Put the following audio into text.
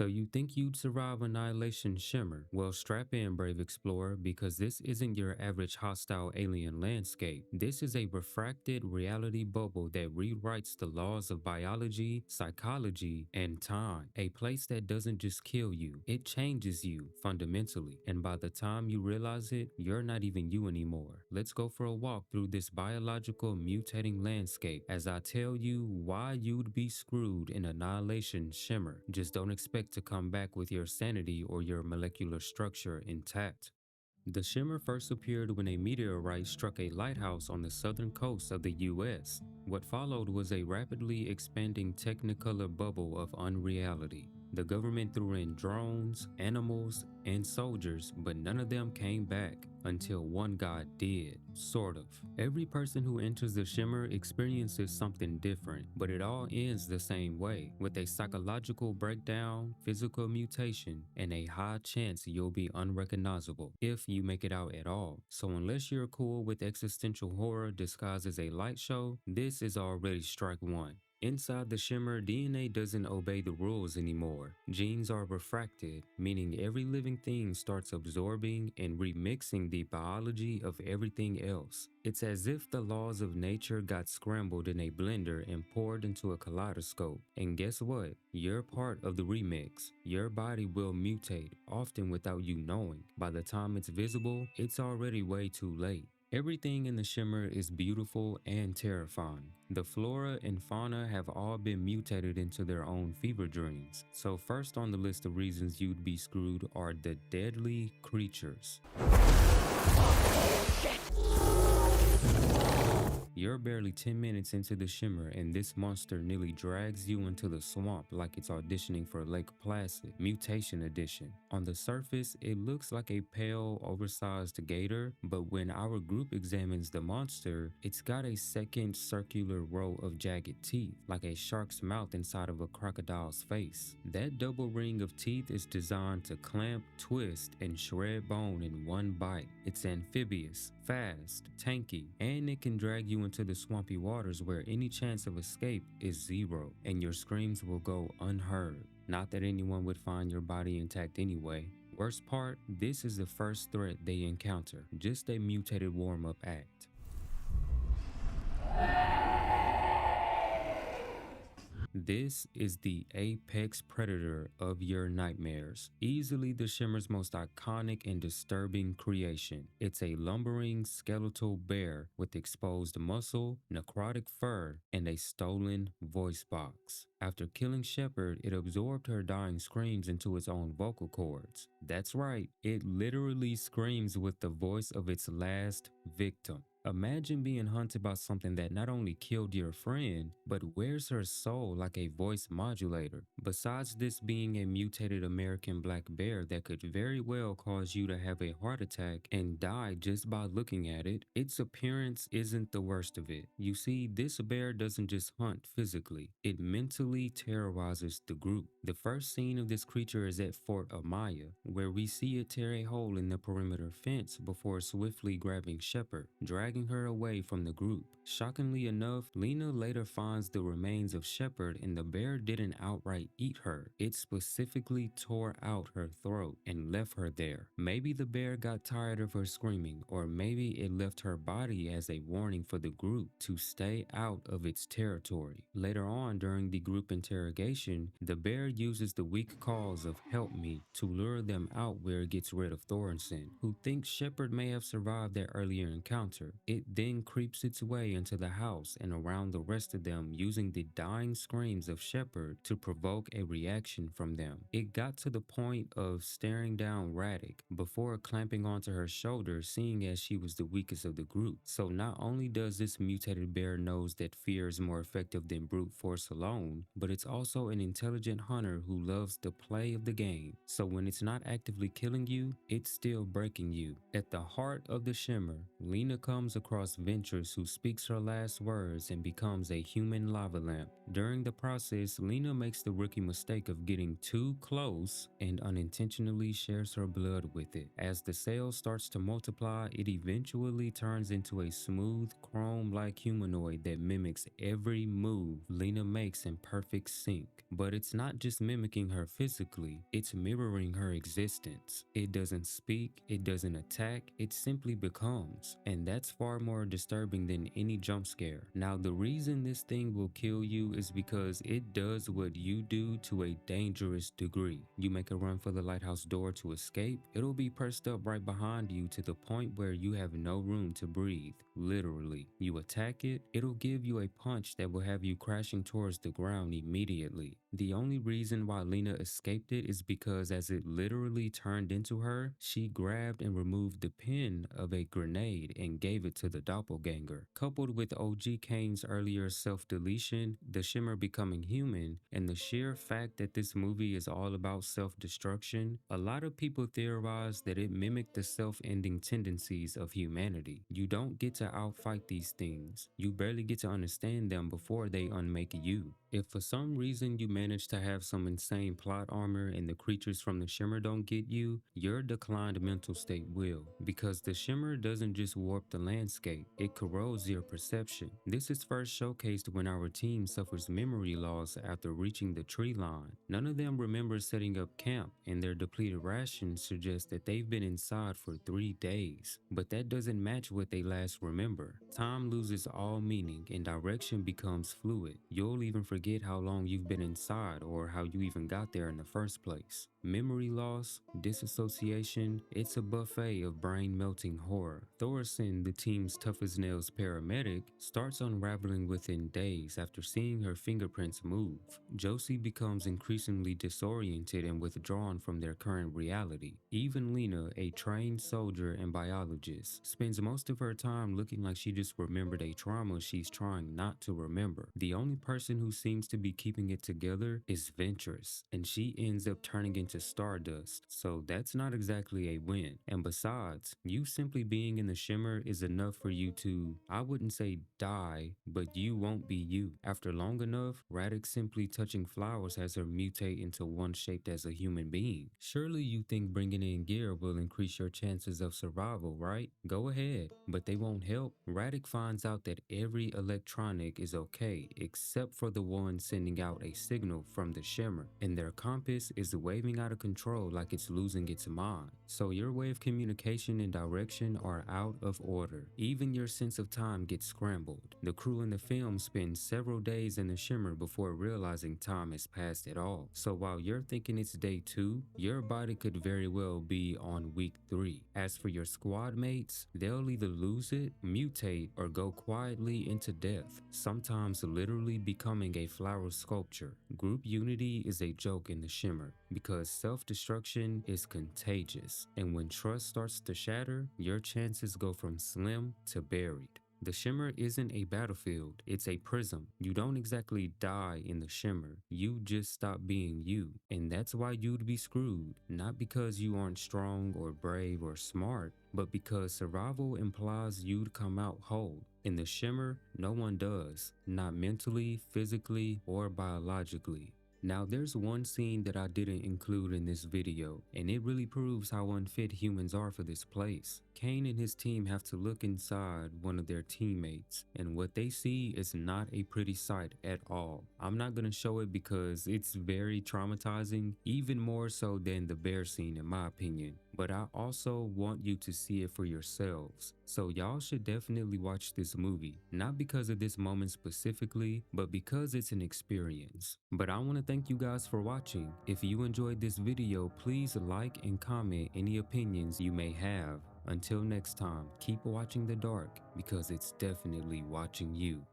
So you think you'd survive Annihilation Shimmer? Well, strap in, brave explorer, because this isn't your average hostile alien landscape. This is a refracted reality bubble that rewrites the laws of biology, psychology, and time. A place that doesn't just kill you, it changes you fundamentally. And by the time you realize it, you're not even you anymore. Let's go for a walk through this biological mutating landscape as I tell you why you'd be screwed in Annihilation Shimmer. Just don't expect to come back with your sanity or your molecular structure intact. The Shimmer first appeared when a meteorite struck a lighthouse on the southern coast of the US. What followed was a rapidly expanding technicolor bubble of unreality. The government threw in drones, animals, and soldiers, but none of them came back until one god did, sort of. Every person who enters the Shimmer experiences something different, but it all ends the same way, with a psychological breakdown, physical mutation, and a high chance you'll be unrecognizable if you make it out at all. So unless you're cool with existential horror disguised as a light show, this is already strike one. Inside the Shimmer, DNA doesn't obey the rules anymore. Genes are refracted, meaning every living thing starts absorbing and remixing the biology of everything else. It's as if the laws of nature got scrambled in a blender and poured into a kaleidoscope. And guess what? You're part of the remix. Your body will mutate, often without you knowing. By the time it's visible, it's already way too late. Everything in the Shimmer is beautiful and terrifying. The flora and fauna have all been mutated into their own fever dreams. So first on the list of reasons you'd be screwed are the deadly creatures. You're barely 10 minutes into the Shimmer and this monster nearly drags you into the swamp like it's auditioning for Lake Placid, Mutation Edition. On the surface, it looks like a pale, oversized gator, but when our group examines the monster, it's got a second circular row of jagged teeth, like a shark's mouth inside of a crocodile's face. That double ring of teeth is designed to clamp, twist, and shred bone in one bite. It's amphibious, fast, tanky, and it can drag you into the swampy waters where any chance of escape is zero, and your screams will go unheard. Not that anyone would find your body intact anyway. Worst part, this is the first threat they encounter, just a mutated warm-up act. This is the apex predator of your nightmares, easily the Shimmer's most iconic and disturbing creation. It's a lumbering skeletal bear with exposed muscle, necrotic fur, and a stolen voice box. After killing Shepard, it absorbed her dying screams into its own vocal cords. That's right, it literally screams with the voice of its last victim. Imagine being hunted by something that not only killed your friend, but wears her soul like a voice modulator. Besides this being a mutated American black bear that could very well cause you to have a heart attack and die just by looking at it, its appearance isn't the worst of it. You see, this bear doesn't just hunt physically, it mentally terrorizes the group. The first scene of this creature is at Fort Amaya, where we see it tear a hole in the perimeter fence before swiftly grabbing Shepard, dragging her away from the group. Shockingly enough, Lena later finds the remains of Shepard and the bear didn't outright eat her. It specifically tore out her throat and left her there. Maybe the bear got tired of her screaming, or maybe it left her body as a warning for the group to stay out of its territory. Later on during the group interrogation, the bear uses the weak calls of "help me" to lure them out where it gets rid of Thorensen, who thinks Shepard may have survived their earlier encounter. It then creeps its way into the house and around the rest of them, using the dying screams of Shepard to provoke a reaction from them. It got to the point of staring down Raddick before clamping onto her shoulder, seeing as she was the weakest of the group. So not only does this mutated bear knows that fear is more effective than brute force alone, but it's also an intelligent hunter who loves the play of the game. So when it's not actively killing you, it's still breaking you. At the heart of the Shimmer, Lena comes across Ventress, who speaks her last words and becomes a human lava lamp. During the process, Lena makes the rookie mistake of getting too close and unintentionally shares her blood with it. As the cell starts to multiply, it eventually turns into a smooth, chrome-like humanoid that mimics every move Lena makes in perfect sync. But it's not just mimicking her physically, it's mirroring her existence. It doesn't speak, it doesn't attack, it simply becomes. And that's far more disturbing than any jump scare. Now, the reason this thing will kill you is because it does what you do to a dangerous degree. You make a run for the lighthouse door to escape, it'll be pressed up right behind you to the point where you have no room to breathe. Literally. You attack it, it'll give you a punch that will have you crashing towards the ground immediately. The only reason why Lena escaped it is because as it literally turned into her, she grabbed and removed the pin of a grenade and gave it to the doppelganger. Coupled with OG Kane's earlier self-deletion, the Shimmer becoming human, and the sheer fact that this movie is all about self-destruction, a lot of people theorize that it mimicked the self-ending tendencies of humanity. You don't get to outfight these things. You barely get to understand them before they unmake you. If for some reason you manage to have some insane plot armor and the creatures from the Shimmer don't get you, your declined mental state will. Because the Shimmer doesn't just warp the landscape, it corrodes your perception. This is first showcased when our team suffers memory loss after reaching the tree line. None of them remember setting up camp, and their depleted rations suggest that they've been inside for 3 days. But that doesn't match what they last remember. Time loses all meaning and direction becomes fluid. You'll even forget how long you've been inside or how you even got there in the first place. Memory loss, disassociation, it's a buffet of brain-melting horror. Thorson, the team's tough-as-nails paramedic, starts unraveling within days after seeing her fingerprints move. Josie becomes increasingly disoriented and withdrawn from their current reality. Even Lena, a trained soldier and biologist, spends most of her time looking like she just remembered a trauma she's trying not to remember. The only person who seems to be keeping it together is Ventress, and she ends up turning into stardust, so that's not exactly a win. And besides, you simply being in the Shimmer is enough for you to, I wouldn't say die, but you won't be you. After long enough, Radix simply touching flowers has her mutate into one shaped as a human being. Surely you think bringing in gear will increase your chances of survival, right? Go ahead, but they won't help. Radix finds out that every electronic is okay except for the one sending out a signal from the Shimmer, and their compass is waving out of control like it's losing its mind. So your way of communication and direction are out of order. Even your sense of time gets scrambled. The crew in the film spends several days in the Shimmer before realizing time has passed at all. So while you're thinking it's day 2, your body could very well be on week 3. As for your squad mates, they'll either lose it, mutate, or go quietly into death, sometimes literally becoming a flower sculpture. Group unity is a joke in the Shimmer because self-destruction is contagious, and when trust starts to shatter, your chances go from slim to buried. The Shimmer isn't a battlefield, it's a prism. You don't exactly die in the Shimmer, you just stop being you. And that's why you'd be screwed, not because you aren't strong or brave or smart, but because survival implies you'd come out whole. In the Shimmer, no one does, not mentally, physically, or biologically. Now there's one scene that I didn't include in this video, and it really proves how unfit humans are for this place. Kane and his team have to look inside one of their teammates, and what they see is not a pretty sight at all. I'm not gonna show it because it's very traumatizing, even more so than the bear scene in my opinion. But I also want you to see it for yourselves. So y'all should definitely watch this movie, not because of this moment specifically, but because it's an experience. But I want to thank you guys for watching. If you enjoyed this video, please like and comment any opinions you may have. Until next time, keep watching the dark because it's definitely watching you.